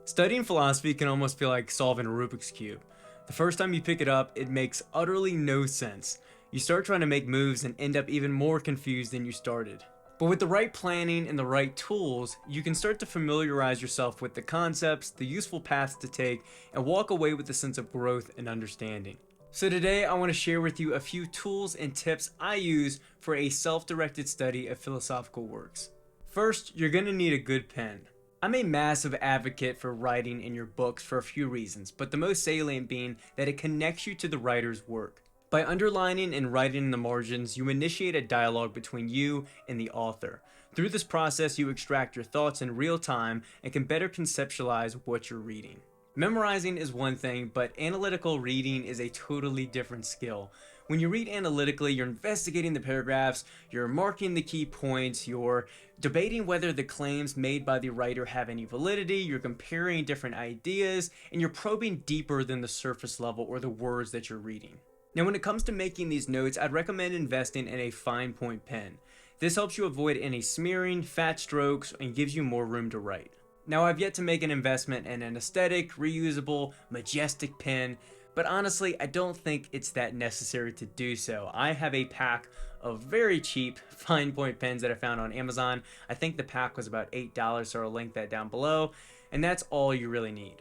Studying philosophy can almost feel like solving a Rubik's Cube. The first time you pick it up, it makes utterly no sense. You start trying to make moves and end up even more confused than you started. But with the right planning and the right tools, you can start to familiarize yourself with the concepts, the useful paths to take, and walk away with a sense of growth and understanding. So today I want to share with you a few tools and tips I use for a self-directed study of philosophical works. First, you're going to need a good pen. I'm a massive advocate for writing in your books for a few reasons, but the most salient being that it connects you to the writer's work. By underlining and writing in the margins, you initiate a dialogue between you and the author. Through this process, you extract your thoughts in real time and can better conceptualize what you're reading. Memorizing is one thing, but analytical reading is a totally different skill. When you read analytically, you're investigating the paragraphs, you're marking the key points, you're debating whether the claims made by the writer have any validity, you're comparing different ideas, and you're probing deeper than the surface level or the words that you're reading. Now, when it comes to making these notes, I'd recommend investing in a fine point pen. This helps you avoid any smearing, fat strokes, and gives you more room to write. Now, I've yet to make an investment in an aesthetic, reusable, majestic pen, but honestly, I don't think it's that necessary to do so. I have a pack of very cheap fine point pens that I found on Amazon. I think the pack was about $8, so I'll link that down below, and that's all you really need.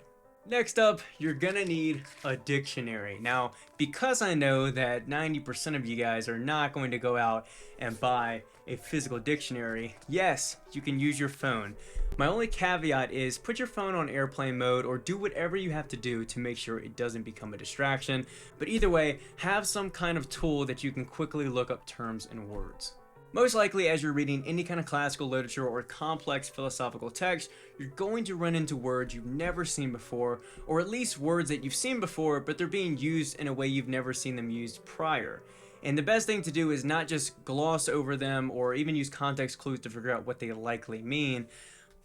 Next up, you're gonna need a dictionary. Now, because I know that 90% of you guys are not going to go out and buy a physical dictionary, yes, you can use your phone. My only caveat is put your phone on airplane mode or do whatever you have to do to make sure it doesn't become a distraction. But either way, have some kind of tool that you can quickly look up terms and words. Most likely, as you're reading any kind of classical literature or complex philosophical text, you're going to run into words you've never seen before, or at least words that you've seen before, but they're being used in a way you've never seen them used prior. And the best thing to do is not just gloss over them or even use context clues to figure out what they likely mean,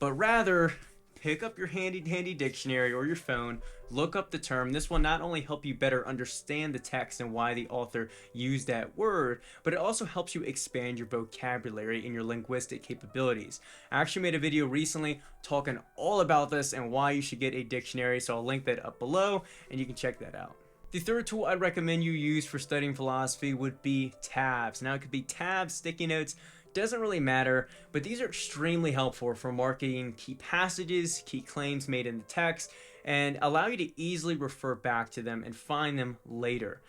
but rather pick up your handy dictionary or your phone, look up the term. This will not only help you better understand the text and why the author used that word, but it also helps you expand your vocabulary and your linguistic capabilities. I actually made a video recently talking all about this and why you should get a dictionary, so I'll link that up below and you can check that out. The third tool I'd recommend you use for studying philosophy would be tabs. Now, it could be tabs, sticky notes, doesn't really matter, but these are extremely helpful for marking key passages, key claims made in the text, and allow you to easily refer back to them and find them later.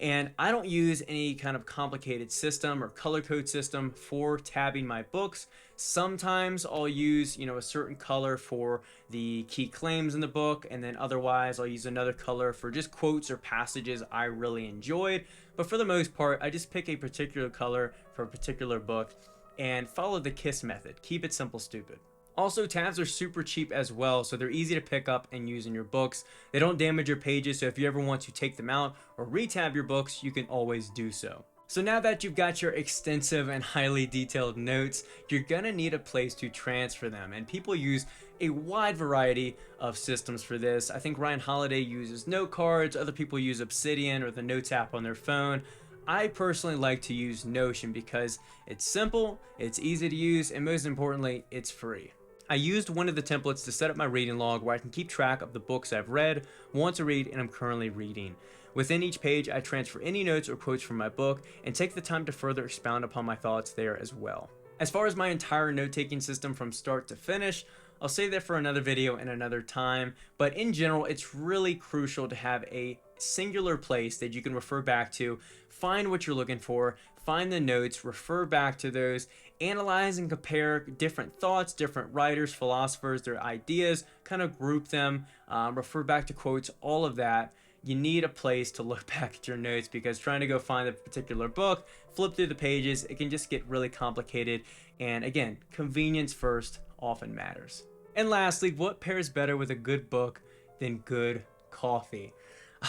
And I don't use any kind of complicated system or color code system for tabbing my books. Sometimes I'll use, a certain color for the key claims in the book, and then otherwise I'll use another color for just quotes or passages I really enjoyed. But for the most part, I just pick a particular color for a particular book and follow the KISS method. Keep it simple, stupid. Also, tabs are super cheap as well, so they're easy to pick up and use in your books. They don't damage your pages, so if you ever want to take them out or retab your books, you can always do so. So now that you've got your extensive and highly detailed notes, you're gonna need a place to transfer them, and people use a wide variety of systems for this. I think Ryan Holiday uses note cards, other people use Obsidian or the Notes app on their phone. I personally like to use Notion because it's simple, it's easy to use, and most importantly, it's free. I used one of the templates to set up my reading log where I can keep track of the books I've read, want to read, and I'm currently reading. Within each page, I transfer any notes or quotes from my book and take the time to further expound upon my thoughts there as well. As far as my entire note-taking system from start to finish, I'll save that for another video and another time, but in general, it's really crucial to have a singular place that you can refer back to, find what you're looking for, find the notes, refer back to those, analyze and compare different thoughts, different writers, philosophers, their ideas, kind of group them, refer back to quotes, all of that. You need a place to look back at your notes because trying to go find a particular book, flip through the pages, it can just get really complicated. And again, convenience first often matters. And lastly, what pairs better with a good book than good coffee?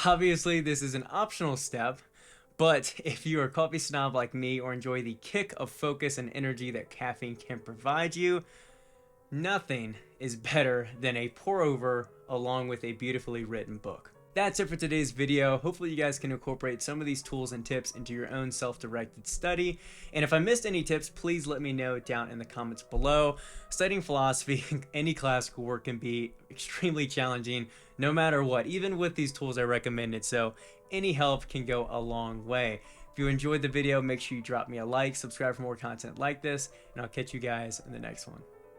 Obviously, this is an optional step, but if you're a coffee snob like me or enjoy the kick of focus and energy that caffeine can provide you, nothing is better than a pour over along with a beautifully written book. That's it for today's video. Hopefully you guys can incorporate some of these tools and tips into your own self-directed study. And if I missed any tips, please let me know down in the comments below. Studying philosophy, any classical work can be extremely challenging no matter what, even with these tools I recommended. So any help can go a long way. If you enjoyed the video, make sure you drop me a like, subscribe for more content like this, and I'll catch you guys in the next one.